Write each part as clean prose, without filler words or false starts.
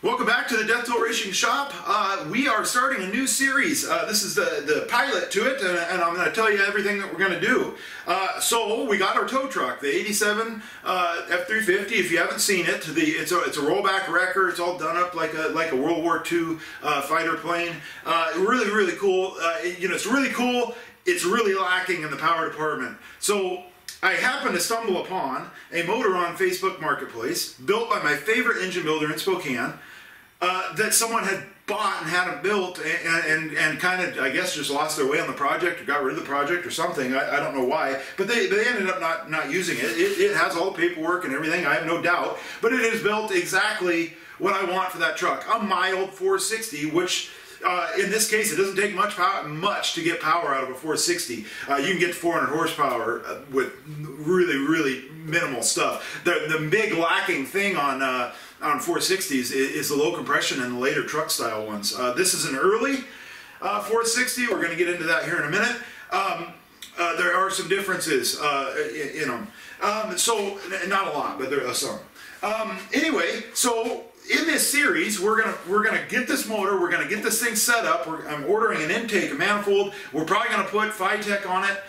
Welcome back to the Death Toll Racing Shop. We are starting a new series. This is the pilot to it, and I'm going to tell you everything that we're going to do. So we got our tow truck, the 87 F350. If you haven't seen it, it's a rollback wrecker. It's all done up like a World War II fighter plane. Really cool. It's really cool. It's really lacking in the power department. So I happened to stumble upon a motor on Facebook Marketplace built by my favorite engine builder in Spokane that someone had bought and had it built and kind of, I guess, just lost their way on the project or got rid of the project or something. I don't know why, but they ended up not using it. It has all the paperwork and everything, I have no doubt, but it is built exactly what I want for that truck. A mild 460, which in this case, it doesn't take much to get power out of a 460. You can get 400 horsepower with really minimal stuff. The big lacking thing on 460s is the low compression and the later truck style ones. This is an early 460. We're going to get into that here in a minute. There are some differences in them. So not a lot, but there are some. Anyway, so in this series, we're gonna get this motor, we're gonna get this thing set up. I'm ordering an intake, a manifold. We're probably gonna put FiTech on it.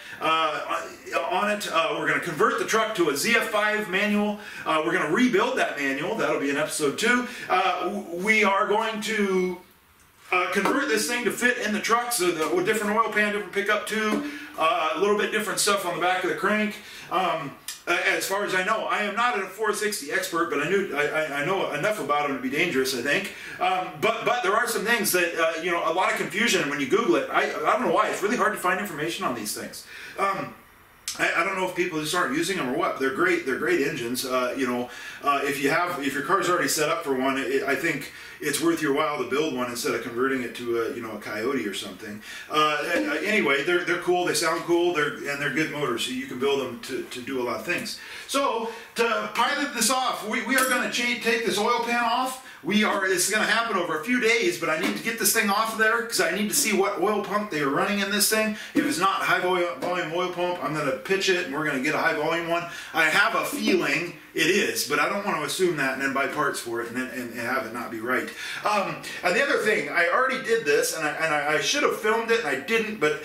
We're gonna convert the truck to a ZF5 manual. We're gonna rebuild that manual. That'll be in episode 2. We are going to convert this thing to fit in the truck, so with different oil pan, different pickup tube, a little bit different stuff on the back of the crank. As far as I know, I am not a 460 expert, but I know enough about them to be dangerous, I think. But there are some things that, a lot of confusion when you Google it. I don't know why. It's really hard to find information on these things. I don't know if people just aren't using them or what. They're great. They're great engines. If your car's already set up for one, I think it's worth your while to build one instead of converting it to a Coyote or something. Anyway, they're cool. They sound cool. They're good motors, so you can build them to do a lot of things. So to pilot this off, we are going to take this oil pan off. This is going to happen over a few days, but I need to get this thing off of there because I need to see what oil pump they are running in this thing. If it's not a high volume oil pump, I'm going to pitch it and we're going to get a high volume one. I have a feeling it is, but I don't want to assume that and then buy parts for it and have it not be right. And the other thing, I already did this and I should have filmed it and I didn't, but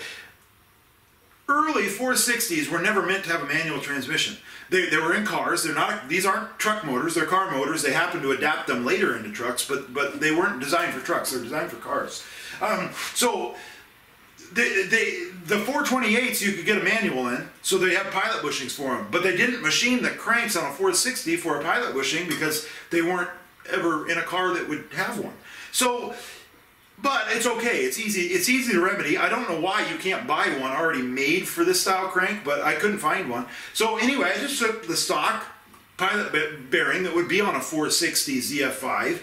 early 460s were never meant to have a manual transmission. They were in cars. These aren't truck motors. They're car motors. They happen to adapt them later into trucks, but they weren't designed for trucks. They're designed for cars. So the 428s you could get a manual in, so they have pilot bushings for them. But they didn't machine the cranks on a 460 for a pilot bushing because they weren't ever in a car that would have one. So. But it's okay. It's easy to remedy. I don't know why you can't buy one already made for this style crank, but I couldn't find one. So anyway, I just took the stock pilot bearing that would be on a 460 ZF5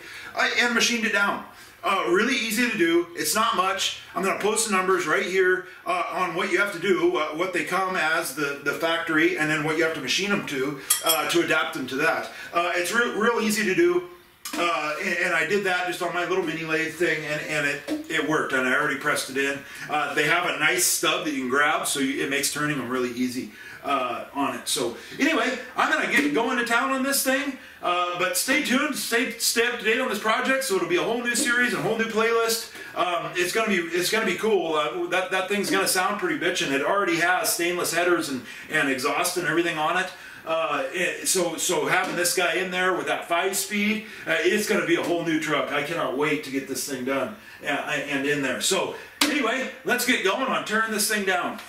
and machined it down. Really easy to do. It's not much. I'm going to post the numbers right here on what you have to do, what they come as the factory, and then what you have to machine them to adapt them to that. It's real easy to do. And I did that just on my little mini lathe thing, and it worked, and I already pressed it in. They have a nice stub that you can grab, so it makes turning them really easy on it. So anyway, I'm going to get going to town on this thing, but stay tuned, stay up to date on this project, so it'll be a whole new series and a whole new playlist. It's gonna be cool. That thing's gonna sound pretty bitchin'. It already has stainless headers and exhaust and everything on it. So having this guy in there with that 5-speed, it's going to be a whole new truck. I cannot wait to get this thing done and in there. So anyway, let's get going on turning this thing down.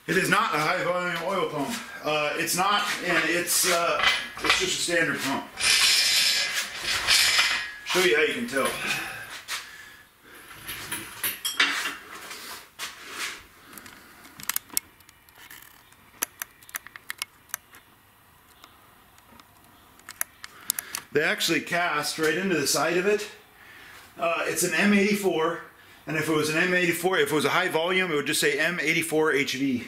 It is not a high volume oil pump. It's not, and it's just a standard pump. Show you how you can tell. They actually cast right into the side of it. It's an M84, and if it was an M84, if it was a high volume, it would just say M84 HV.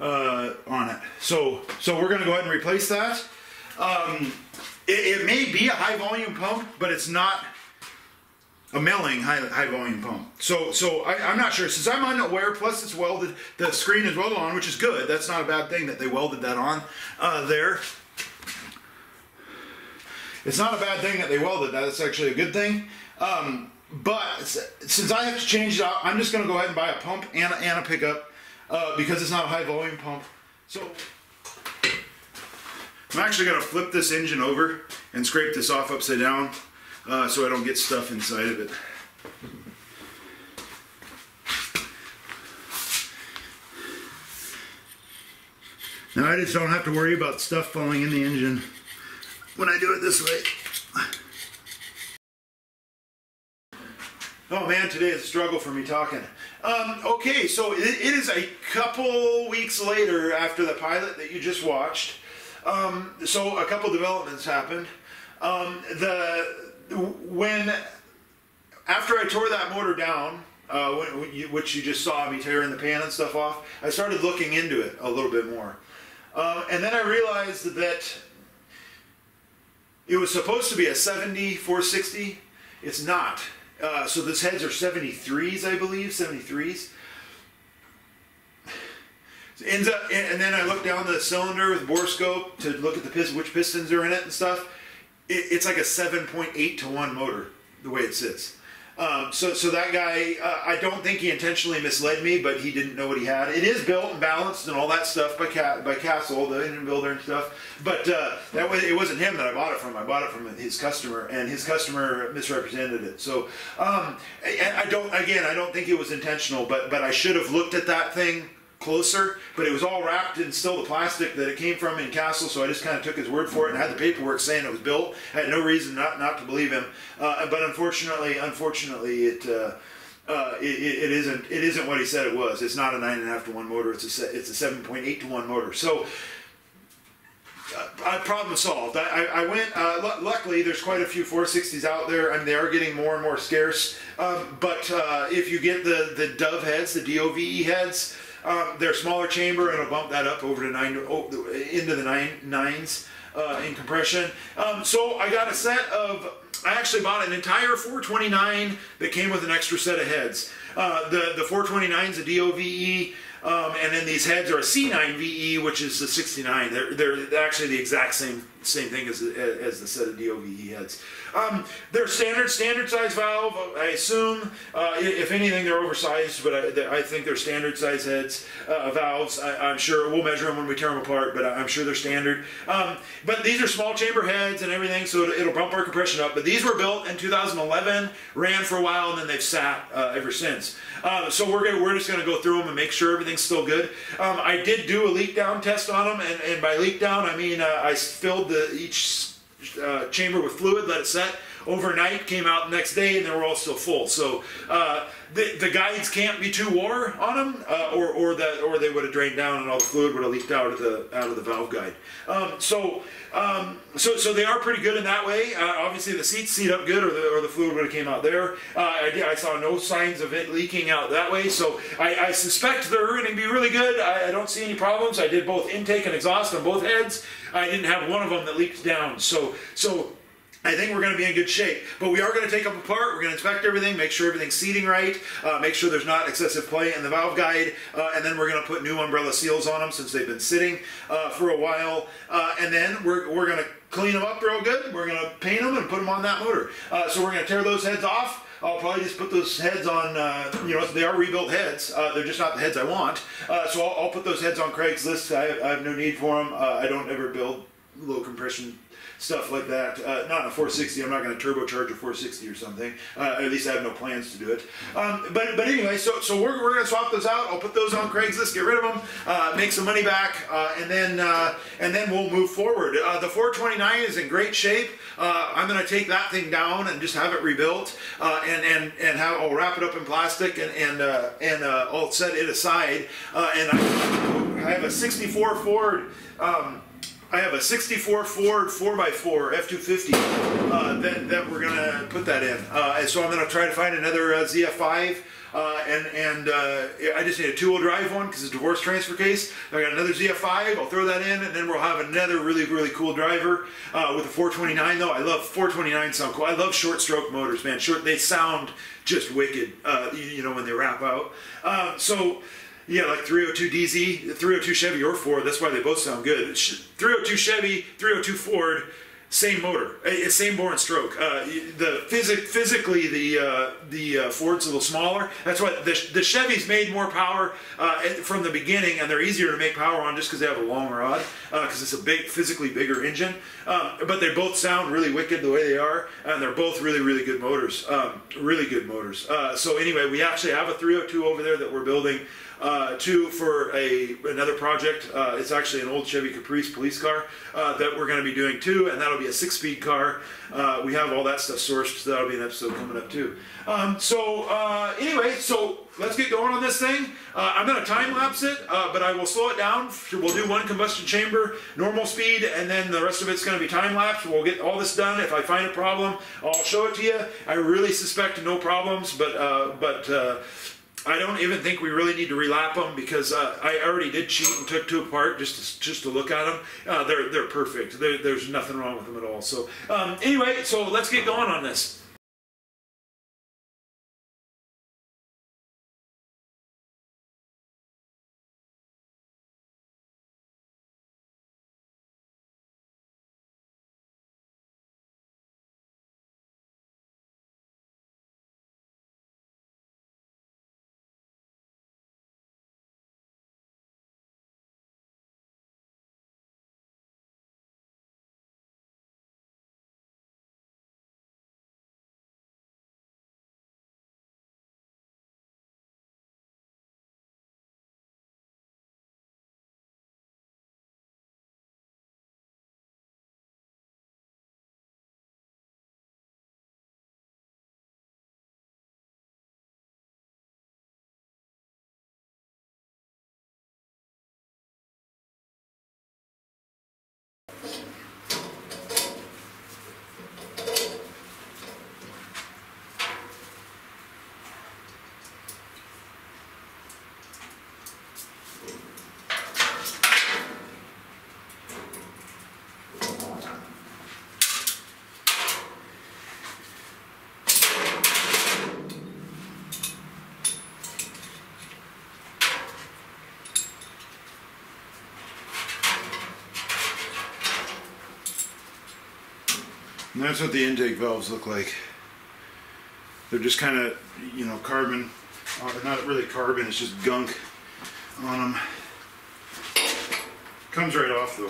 On it. So we're going to go ahead and replace that. It may be a high volume pump, but it's not a milling high volume pump. So I'm not sure, since I'm unaware, plus it's welded, the screen is welded on, which is good. That's not a bad thing that they welded that on there. It's not a bad thing that they welded that. It's actually a good thing. But since I have to change it out, I'm just going to go ahead and buy a pump and a pickup because it's not a high volume pump. So I'm actually going to flip this engine over and scrape this off upside down so I don't get stuff inside of it. Now I just don't have to worry about stuff falling in the engine when I do it this way. Oh man, today is a struggle for me talking. Okay, so it is a couple weeks later after the pilot that you just watched. So a couple developments happened. After I tore that motor down, which you just saw me tearing the pan and stuff off, I started looking into it a little bit more. And then I realized that it was supposed to be a 70 460. It's not. So those heads are 73s, I believe, 73s. Ends up, and then I look down the cylinder with bore scope to look at the which pistons are in it and stuff. It's like a 7.8 to 1 motor, the way it sits. So that guy, I don't think he intentionally misled me, but he didn't know what he had. It is built and balanced and all that stuff by Castle, the engine builder and stuff. But it wasn't him that I bought it from. I bought it from his customer, and his customer misrepresented it. So I don't think it was intentional, but I should have looked at that thing closer, but it was all wrapped in still the plastic that it came from in Castle, so I just kind of took his word for it and had the paperwork saying it was built. I had no reason not to believe him, but unfortunately, it isn't what he said it was. It's not a 9.5 to 1 motor. It's a 7.8 to 1 motor. So problem solved. I went. Luckily, there's quite a few 460s out there. I mean, they are getting more and more scarce. But if you get the Dove heads, the DOVE heads, they're smaller chamber, and it'll bump that up over to into the nines in compression. So I got a set of. I actually bought an entire 429 that came with an extra set of heads. The 429 is a DOVE. And then these heads are a C9VE, which is the 69. They're actually the exact same thing as the set of DOVE heads. They're standard size valve, I assume. If anything, they're oversized, but I think they're standard size heads, valves. I'm sure we'll measure them when we tear them apart, but I'm sure they're standard. But these are small chamber heads and everything, so it'll bump our compression up. But these were built in 2011, ran for a while, and then they've sat ever since. So we're just going to go through them and make sure everything's still good. I did do a leak down test on them, and by leak down I mean I filled each chamber with fluid, let it set overnight, came out the next day, and they were all still full. So the guides can't be too wore on them, or they would have drained down and all the fluid would have leaked out of the valve guide. So they are pretty good in that way. Obviously the seats seat up good, or the fluid would have came out there. I saw no signs of it leaking out that way, so I suspect they're going to be really good. I don't see any problems. I did both intake and exhaust on both heads. I didn't have one of them that leaked down. So I think we're going to be in good shape, but we are going to take them apart. We're going to inspect everything, make sure everything's seating right, make sure there's not excessive play in the valve guide, and then we're going to put new umbrella seals on them since they've been sitting for a while, and then we're going to clean them up real good. We're going to paint them and put them on that motor. So we're going to tear those heads off. I'll probably just put those heads on, they are rebuilt heads. They're just not the heads I want. So I'll put those heads on Craigslist. I have no need for them. I don't ever build low compression stuff like that. Not in a 460. I'm not going to turbocharge a 460 or something. At least I have no plans to do it. But anyway, so we're going to swap those out. I'll put those on Craigslist, get rid of them, make some money back, and then we'll move forward. The 429 is in great shape. I'm going to take that thing down and just have it rebuilt, and I'll wrap it up in plastic and I'll set it aside. And I have a 64 Ford. I have a 64 Ford 4x4 F350 that we're going to put that in. And so I'm going to try to find another ZF5 I just need a 2-wheel drive one because it's a divorce transfer case. I got another ZF5, I'll throw that in, and then we'll have another really, really cool driver with a 429 though. I love 429 sound cool. I love short stroke motors, man. They sound just wicked, you know, when they wrap out. Yeah, like 302 DZ, 302 Chevy or Ford, that's why they both sound good. 302 Chevy, 302 Ford, same motor, same bore and stroke. Physically, the Ford's a little smaller. That's why the Chevy's made more power from the beginning, and they're easier to make power on just because they have a long rod, because it's a physically bigger engine. But they both sound really wicked the way they are, and they're both really, really good motors. Really good motors. So anyway, we actually have a 302 over there that we're building. For another project. It's actually an old Chevy Caprice police car that we're going to be doing too, and that'll be a 6-speed car. We have all that stuff sourced, so that'll be an episode coming up too. Anyway, so let's get going on this thing. I'm going to time lapse it, but I will slow it down. We'll do 1 combustion chamber, normal speed, and then the rest of it's going to be time lapse. We'll get all this done. If I find a problem, I'll show it to you. I really suspect no problems, but I don't even think we really need to relap them because I already did cheat and took 2 apart just to look at them. They're perfect. There's nothing wrong with them at all. So anyway, so let's get going on this. And that's what the intake valves look like. They're just kind of, you know, carbon, not really carbon, it's just gunk on them. Comes right off though.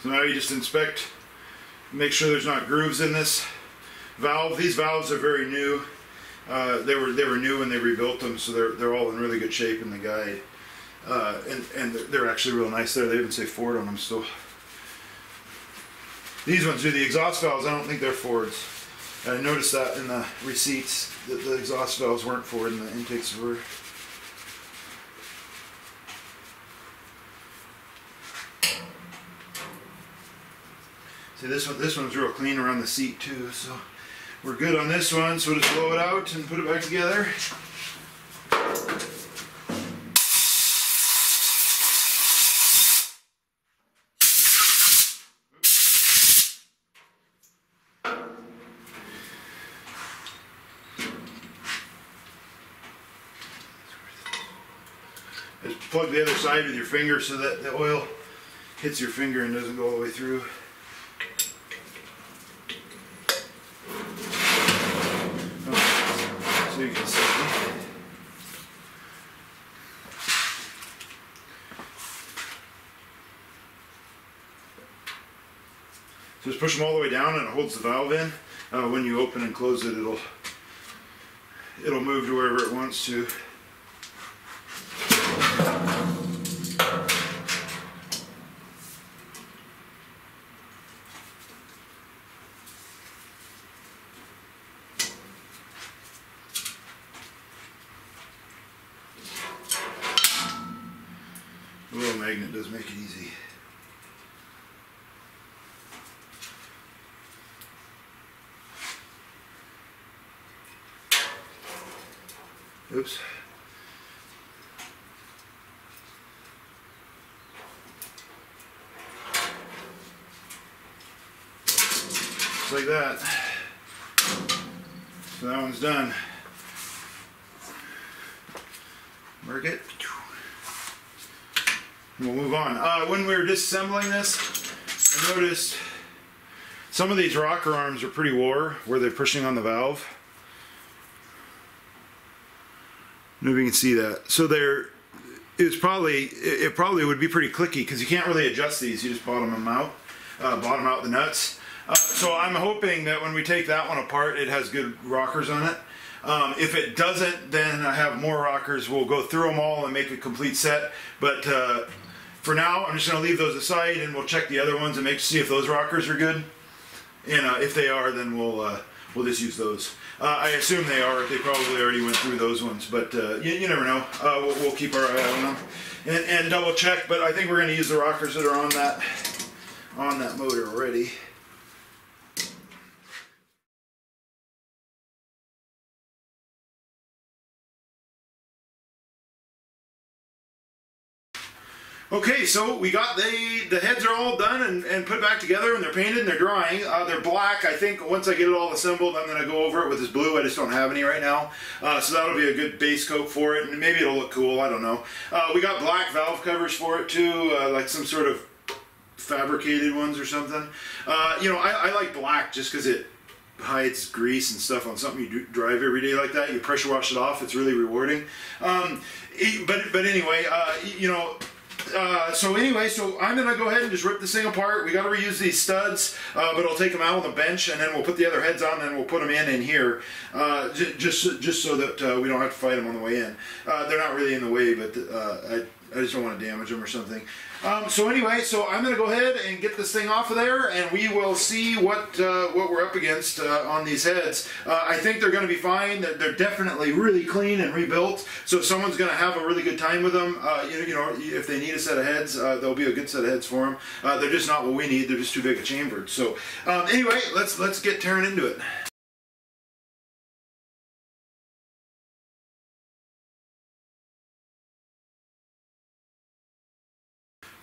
So now you just inspect, make sure there's not grooves in this valve. These valves are very new. They were new when they rebuilt them, so they're all in really good shape in the guide. And they're actually real nice there. They even say Ford on them still. These ones do the exhaust valves. I don't think they're Fords. I noticed that in the receipts that the exhaust valves weren't Ford and the intakes were. See, this one's real clean around the seat too, so we're good on this one. So we'll just blow it out and put it back together. Just plug the other side with your finger so that the oil hits your finger and doesn't go all the way through. So you can see. So just push them all the way down and it holds the valve in. When you open and close it, it'll move to wherever it wants to. The little magnet does make it easy. Oops. Just like that. So that one's done. Mark it. We'll move on. When we were disassembling this, I noticed some of these rocker arms are pretty wore where they're pushing on the valve. I don't know if you can see that. So it probably would be pretty clicky because you can't really adjust these. You just bottom out the nuts. So I'm hoping that when we take that one apart, it has good rockers on it. If it doesn't, then I have more rockers. We'll go through them all and make a complete set. But for now, I'm just going to leave those aside and we'll check the other ones and see if those rockers are good. And if they are, then we'll just use those. I assume they are. They probably already went through those ones, but you never know. We'll keep our eye on them and double check. But I think we're going to use the rockers that are on that motor already. Okay, so we got the heads are all done and put back together, and they're painted and they're drying. They're black. I think once I get it all assembled, I'm going to go over it with this blue. I just don't have any right now. So that'll be a good base coat for it, and maybe it'll look cool. I don't know. We got black valve covers for it too, like some sort of fabricated ones or something. You know, I like black just because it hides grease and stuff on something you drive every day like that. You pressure wash it off. It's really rewarding. But anyway, you know. So I'm going to go ahead and just rip this thing apart. We got to reuse these studs, but I'll take them out on the bench, and then we'll put the other heads on, and we'll put them in here, just so that we don't have to fight them on the way in. They're not really in the way, but I just don't want to damage them or something. So I'm going to go ahead and get this thing off of there, and we will see what we're up against on these heads. I think they're going to be fine. They're definitely really clean and rebuilt, so if someone's going to have a really good time with them, you know, if they need a set of heads, there'll be a good set of heads for them. They're just not what we need. They're just too big a chambered. So anyway, let's get tearing into it.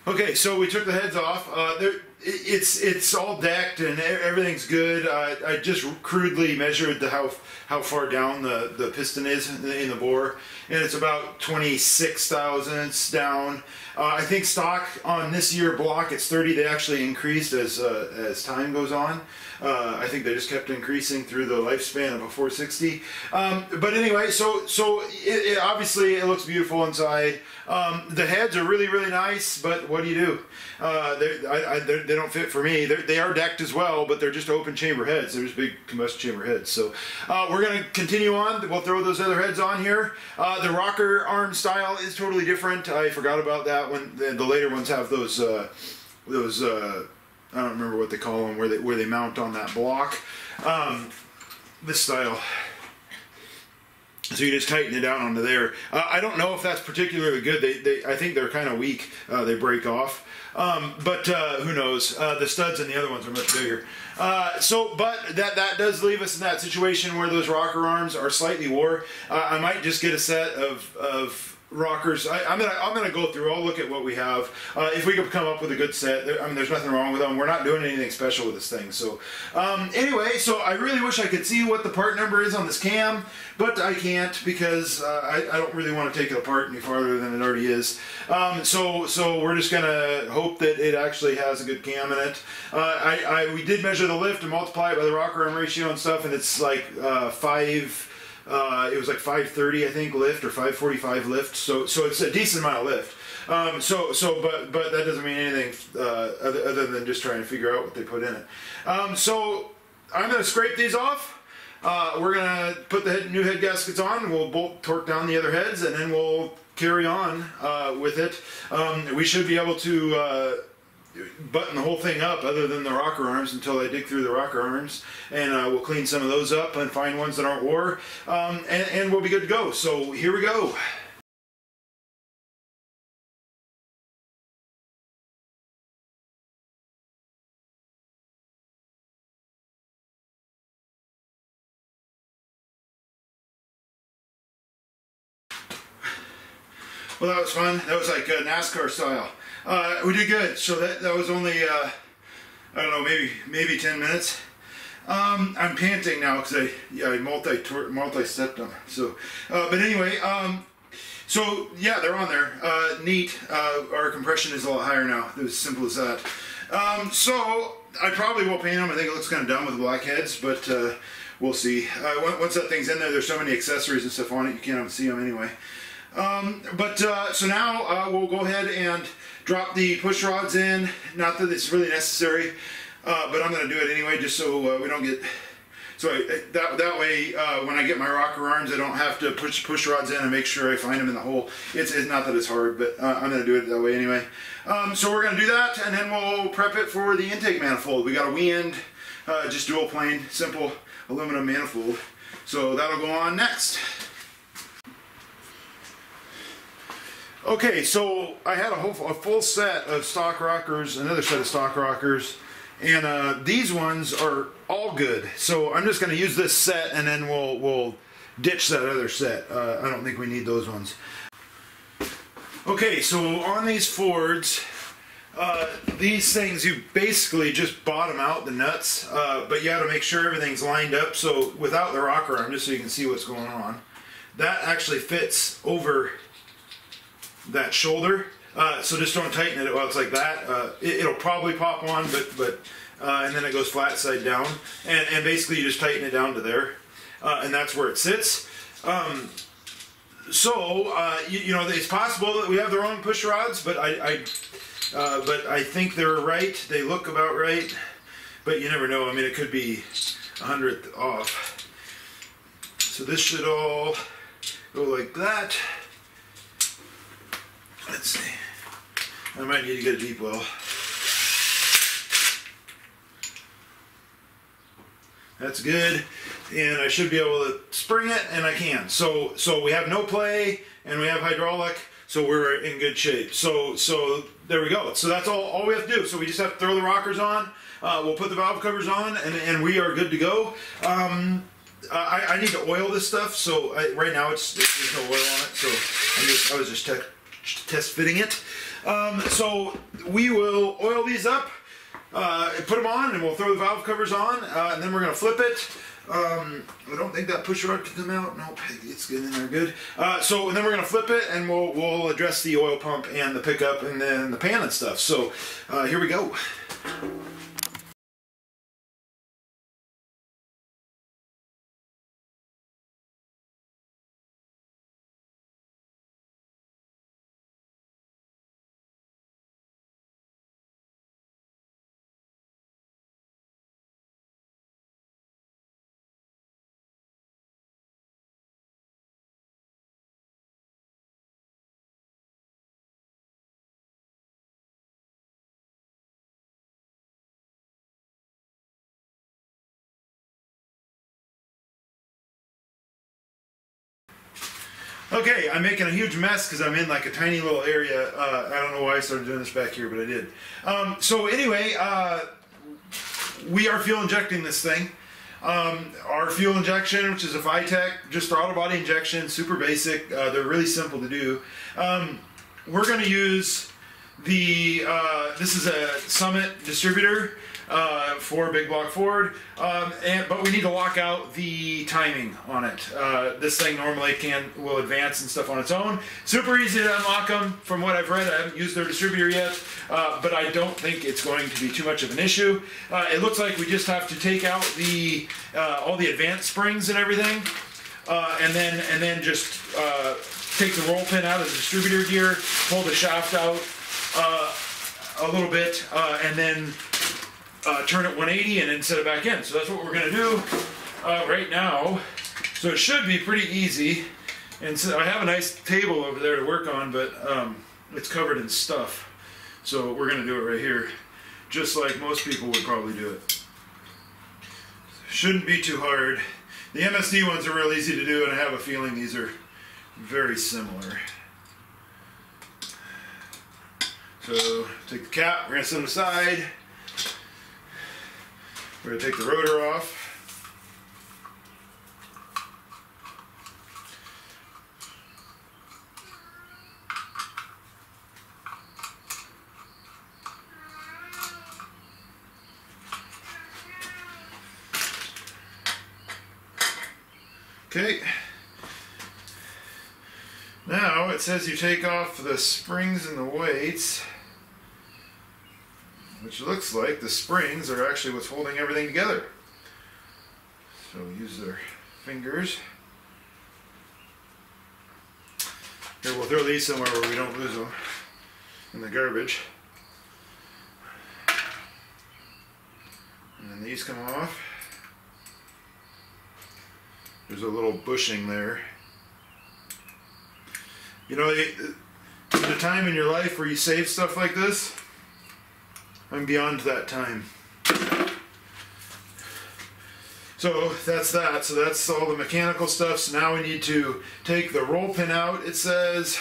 Okay, so we took the heads off. It's all decked and everything's good. I just crudely measured how far down the piston is in the bore, and it's about 26 thousandths down. I think stock on this year block it's 30. They actually increased as time goes on. I think they just kept increasing through the lifespan of a 460. But anyway, so obviously it looks beautiful inside. The heads are really nice, but what do you do? They don't fit for me. They are decked as well, but they're just open chamber heads. They're just big combustion chamber heads. So we're going to continue on. We'll throw those other heads on here. The rocker arm style is totally different. I forgot about that when the later ones have those I don't remember what they call them, where they mount on that block. This style. So you just tighten it down onto there. I don't know if that's particularly good. I think they're kind of weak. They break off. But who knows? The studs and the other ones are much bigger. But that does leave us in that situation where those rocker arms are slightly wore. I might just get a set of rockers. I'm gonna go through. I'll look at what we have. If we can come up with a good set, I mean, there's nothing wrong with them. We're not doing anything special with this thing. So anyway, so I really wish I could see what the part number is on this cam, but I can't because I don't really want to take it apart any farther than it already is. So we're just gonna hope that it actually has a good cam in it. We did measure the lift and multiply it by the rocker arm ratio and stuff, and it's like 5 It was like 530, I think, lift, or 545 lift. So it's a decent amount of lift. But that doesn't mean anything other than just trying to figure out what they put in it. So I'm going to scrape these off. We're going to put the new head gaskets on. We'll bolt torque down the other heads, and then we'll carry on with it. We should be able to button the whole thing up other than the rocker arms until I dig through the rocker arms, and we'll clean some of those up and find ones that aren't wore, and we'll be good to go. So here we go. Well, that was fun. That was like NASCAR style. We did good. So that was only I don't know, maybe 10 minutes. I'm panting now because I multi-stepped them. So, but anyway, so yeah, they're on there. Neat. Our compression is a lot higher now. It was as simple as that. So I probably will paint them. I think it looks kind of dumb with the black heads, but we'll see. Once that thing's in there, there's so many accessories and stuff on it, you can't even see them anyway. So now we'll go ahead and drop the push rods in. Not that it's really necessary, but I'm going to do it anyway, just so we don't get. So that way, when I get my rocker arms, I don't have to push rods in and make sure I find them in the hole. It's not that it's hard, but I'm going to do it that way anyway. So we're going to do that, and then we'll prep it for the intake manifold. We got a WWII end, just dual plane, simple aluminum manifold. So that'll go on next. Okay, so I had a full set of stock rockers, another set of stock rockers, and these ones are all good. So I'm just going to use this set, and then we'll ditch that other set. I don't think we need those ones. Okay, so on these Fords, these things, you basically just bottom out the nuts, but you got to make sure everything's lined up. So without the rocker arm, just so you can see what's going on, that actually fits over that shoulder, so just don't tighten it while it's like that. It'll probably pop on, but and then it goes flat side down, and basically you just tighten it down to there, and that's where it sits. You know, it's possible that we have the wrong push rods, but I think they're right. They look about right, but you never know. I mean, it could be 100th off. So this should all go like that. Let's see. I might need to get a deep well. That's good, and I should be able to spring it, and I can. So we have no play, and we have hydraulic, so we're in good shape. So there we go. So that's all we have to do. So we just have to throw the rockers on. We'll put the valve covers on, and we are good to go. I need to oil this stuff. So right now there's no oil on it. So I was just test fitting it. So we will oil these up, put them on, and we'll throw the valve covers on, and then we're going to flip it. I don't think that push rod can come out. Nope, it's getting in there good. And then we're going to flip it, and we'll address the oil pump and the pickup and then the pan and stuff. So here we go. Okay, I'm making a huge mess because I'm in like a tiny little area. I don't know why I started doing this back here, but I did. So anyway, we are fuel injecting this thing. Our fuel injection, which is a FiTech, just throttle body injection, super basic. They're really simple to do. We're going to use the, this is a Summit distributor for big block Ford, but we need to lock out the timing on it. This thing normally will advance and stuff on its own. Super easy to unlock them from what I've read. I haven't used their distributor yet, but I don't think it's going to be too much of an issue. It looks like we just have to take out the all the advanced springs and everything. and then just take the roll pin out of the distributor gear, pull the shaft out a little bit, and then turn it 180 and then set it back in. So that's what we're gonna do right now. So it should be pretty easy. And so I have a nice table over there to work on, but it's covered in stuff. So we're gonna do it right here, just like most people would probably do it. Shouldn't be too hard. The MSD ones are real easy to do, and I have a feeling these are very similar. So take the cap, we're gonna set it aside. We're gonna take the rotor off. Okay, now it says you take off the springs and the weights, which looks like the springs are actually what's holding everything together. So use their fingers. Here, we'll throw these somewhere where we don't lose them in the garbage. And then these come off. There's a little bushing there. You know, the time in your life where you save stuff like this, I'm beyond that time. So that's that. So that's all the mechanical stuff. So now we need to take the roll pin out, it says.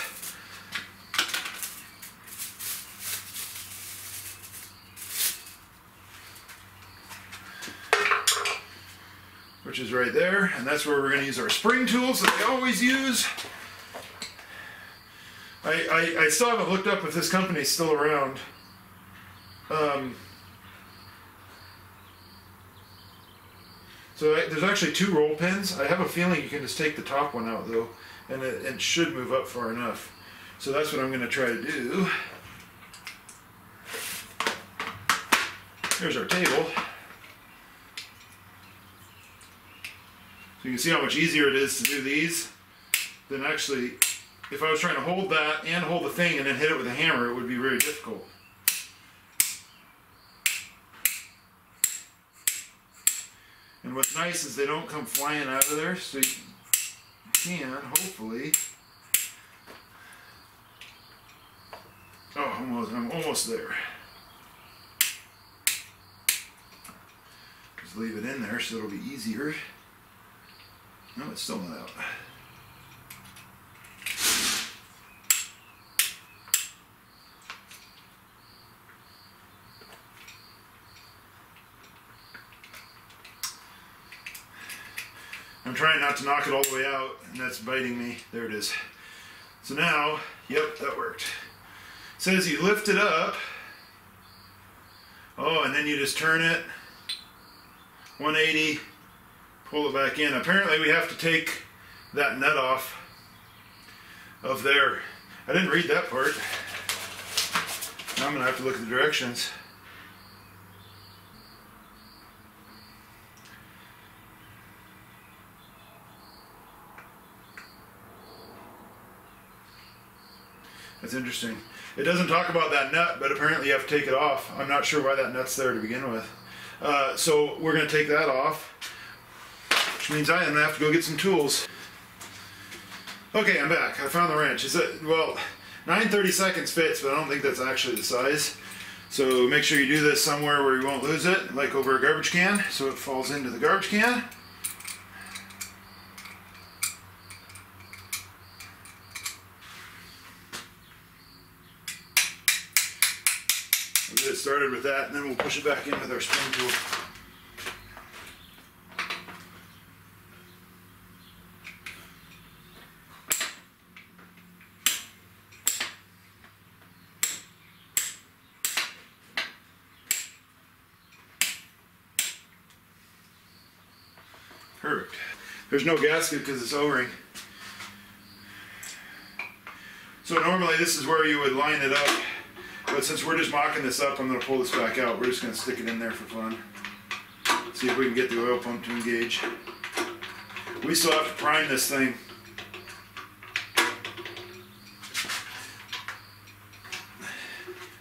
Which is right there, and that's where we're going to use our spring tools that we always use. I still haven't looked up if this company is still around. So there's actually 2 roll pins. I have a feeling you can just take the top one out though, and it should move up far enough. So that's what I'm going to try to do. Here's our table. So you can see how much easier it is to do these than actually, if I was trying to hold that and hold the thing and then hit it with a hammer, it would be very difficult. And what's nice is they don't come flying out of there, so you can, hopefully. Oh, I'm almost there. Just leave it in there so it'll be easier. No, it's still not out. I'm trying not to knock it all the way out, and that's biting me. There it is. So now, yep, that worked. It says you lift it up. Oh, and then you just turn it 180. Pull it back in. Apparently we have to take that nut off of there. I didn't read that part. Now I'm going to have to look at the directions. That's interesting. It doesn't talk about that nut, but apparently you have to take it off. I'm not sure why that nut's there to begin with. So we're going to take that off. Which means I am going to have to go get some tools. Okay, I'm back. I found the wrench. Well, 9/32 fits, but I don't think that's actually the size. So make sure you do this somewhere where you won't lose it, like over a garbage can, so it falls into the garbage can. We'll get it started with that, and then we'll push it back in with our spring tool. Perfect. There's no gasket because it's O-ring. So normally this is where you would line it up, but since we're just mocking this up, I'm going to pull this back out. We're just going to stick it in there for fun. See if we can get the oil pump to engage. we still have to prime this thing.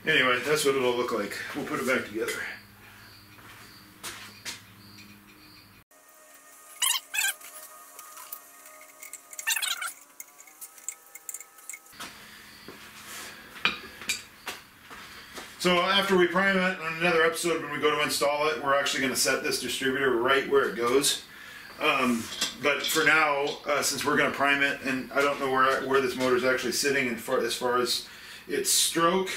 Anyway, that's what it'll look like. We'll put it back together. So after we prime it, on another episode when we go to install it, we're actually going to set this distributor right where it goes. But for now, since we're going to prime it, and I don't know where this motor is actually sitting as far as its stroke,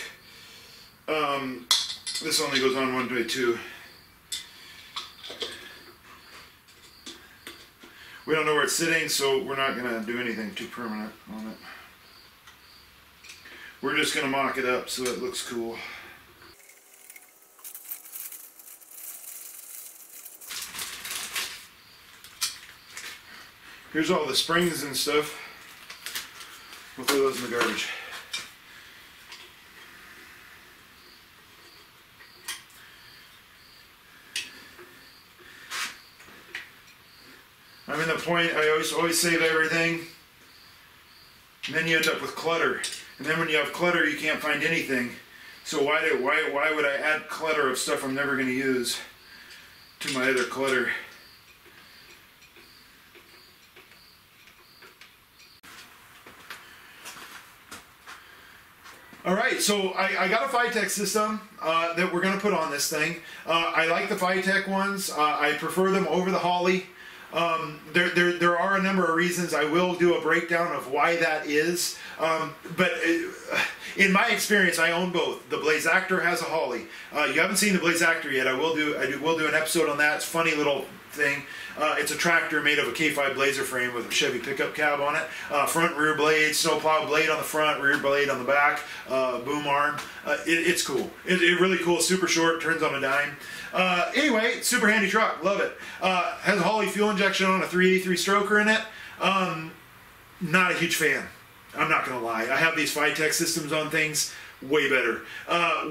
this only goes on one way too. We don't know where it's sitting, so we're not going to do anything too permanent on it. We're just going to mock it up so it looks cool. Here's all the springs and stuff. We'll throw those in the garbage. I'm in the point, I always save everything, and then you end up with clutter. And then when you have clutter, you can't find anything. So why would I add clutter of stuff I'm never going to use to my other clutter? Alright, so I got a FiTech system that we're going to put on this thing. I like the FiTech ones. I prefer them over the Holley. There are a number of reasons. I will do a breakdown of why that is. But in my experience, I own both. The Blaze Actor has a Holley. You haven't seen the Blaze Actor yet. I will do an episode on that. It's a funny little thing. It's a tractor made of a K5 Blazer frame with a Chevy pickup cab on it. Front rear blade, snowplow blade on the front, rear blade on the back, boom arm. It's cool. It's really cool. Super short, turns on a dime. Anyway, super handy truck. Love it. Has a Holley fuel injection on a 383 stroker in it. Not a huge fan. I'm not going to lie. I have these FiTech systems on things. Way better.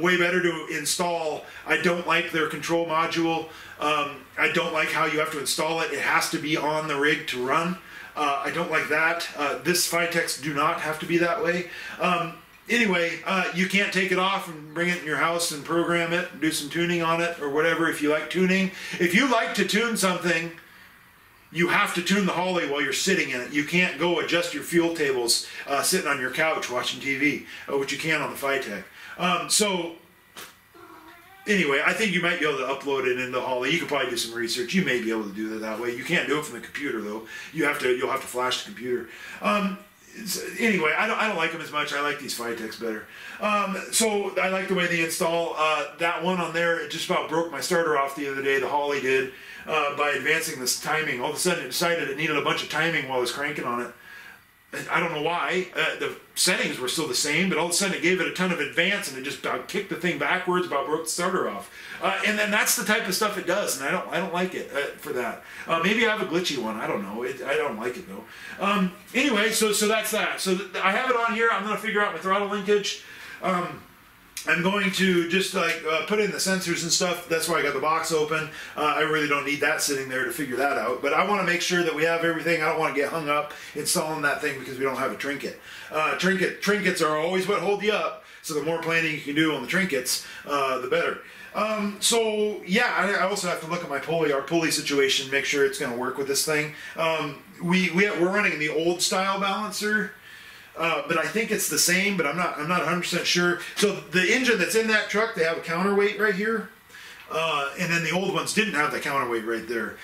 Way better to install. I don't like their control module. I don't like how you have to install it. It has to be on the rig to run. I don't like that. This FiTechs do not have to be that way. Anyway, you can't take it off and bring it in your house and program it, and do some tuning on it or whatever if you like tuning. If you like to tune something, you have to tune the Holley while you're sitting in it. You can't go adjust your fuel tables sitting on your couch watching TV, which you can on the FiTech. So anyway, I think you might be able to upload it into the Holley. You could probably do some research. You may be able to do it that way. You can't do it from the computer though. You'll have to flash the computer. Anyway, I don't like them as much. I like these FiTechs better. So I like the way they install. That one on there, it just about broke my starter off the other day. The Holley did. By advancing this timing. All of a sudden it decided it needed a bunch of timing while I was cranking on it. And I don't know why. The settings were still the same, but all of a sudden it gave it a ton of advance and it just about kicked the thing backwards, about broke the starter off. And then that's the type of stuff it does, and I don't like it for that. Maybe I have a glitchy one. I don't know. I don't like it though. Anyway, so that's that. So I have it on here. I'm going to figure out my throttle linkage. I'm going to just like put in the sensors and stuff. That's why I got the box open. I really don't need that sitting there to figure that out. But I want to make sure that we have everything. I don't want to get hung up installing that thing because we don't have a trinket. Trinkets are always what hold you up. So the more planning you can do on the trinkets, the better. So yeah, I also have to look at my pulley, our pulley situation, make sure it's going to work with this thing. We're running the old style balancer. But I think it's the same, but I'm not 100% sure. So the engine that's in that truck, they have a counterweight right here. And then the old ones didn't have the counterweight right there.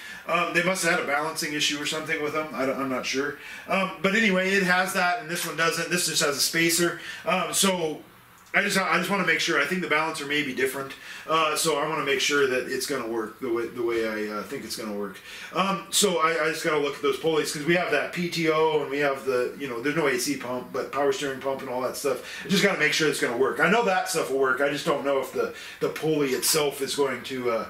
They must have had a balancing issue or something with them. I'm not sure. But anyway, it has that, and this one doesn't. This just has a spacer. So I just want to make sure. I think the balancer may be different, so I want to make sure that it's going to work the way I think it's going to work. So I just got to look at those pulleys because we have that PTO and we have the there's no AC pump, but power steering pump and all that stuff. I just got to make sure it's going to work. I know that stuff will work. I just don't know if the pulley itself is going to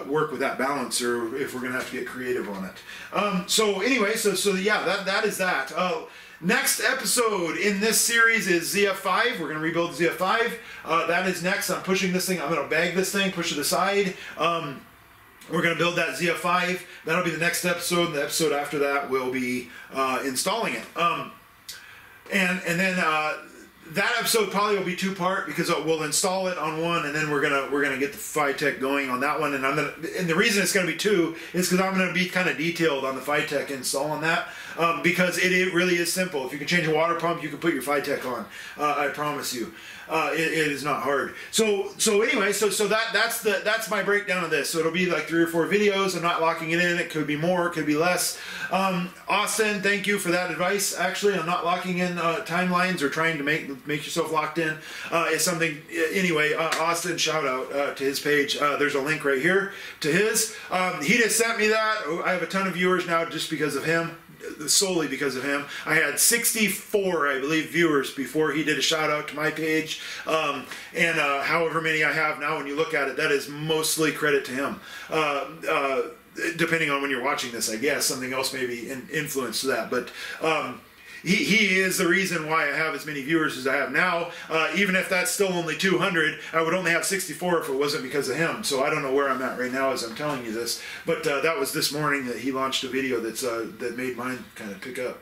work with that balancer. If we're going to have to get creative on it. So anyway, so yeah, that is that. Next episode in this series is ZF5. We're going to rebuild ZF5. That is next. I'm pushing this thing. I'm going to bag this thing, push it aside. We're going to build that ZF5. That'll be the next episode. And the episode after that will be installing it. And then that episode probably will be two-part because we'll install it on one, and then we're gonna get the FiTech going on that one. And the reason it's gonna be two is because I'm gonna be kind of detailed on the FiTech install on that, because it really is simple. If you can change a water pump, you can put your FiTech on. I promise you. It is not hard. So anyway, that's my breakdown of this. So it'll be like 3 or 4 videos. I'm not locking it in. It could be more, it could be less. Austin, thank you for that advice. Actually, I'm not locking in timelines or trying to make yourself locked in. It's something, anyway, Austin, shout out to his page. There's a link right here to his. He just sent me that. I have a ton of viewers now just because of him. Solely because of him. I had 64, I believe, viewers before he did a shout out to my page, and however many I have now, when you look at it, that is mostly credit to him. Depending on when you're watching this, I guess something else may be influenced to that, but he is the reason why I have as many viewers as I have now. Even if that's still only 200, I would only have 64 if it wasn't because of him. So I don't know where I'm at right now as I'm telling you this. But that was this morning that he launched a video that made mine kind of pick up.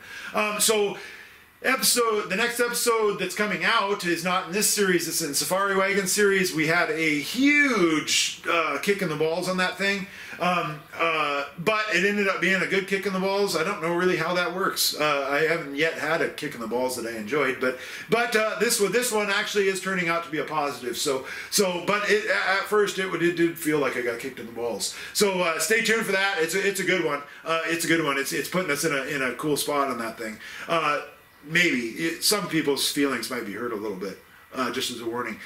The next episode that's coming out is not in this series, it's in Safari Wagon series. We had a huge kick in the balls on that thing, but it ended up being a good kick in the balls. I don't know really how that works. I haven't yet had a kick in the balls that I enjoyed, but this one actually is turning out to be a positive. But at first it did feel like I got kicked in the balls. So stay tuned for that. It's a good one. It's a good one. It's putting us in a cool spot on that thing. Maybe some people's feelings might be hurt a little bit, just as a warning.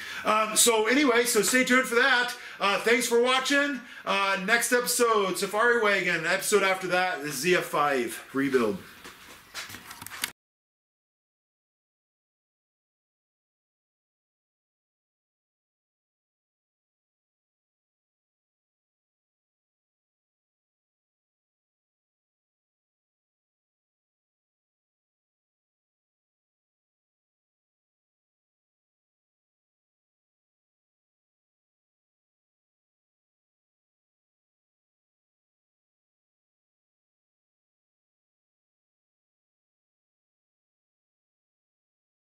So anyway, so stay tuned for that. Thanks for watching. Next episode, Safari Wagon. Episode after that is ZF5 rebuild.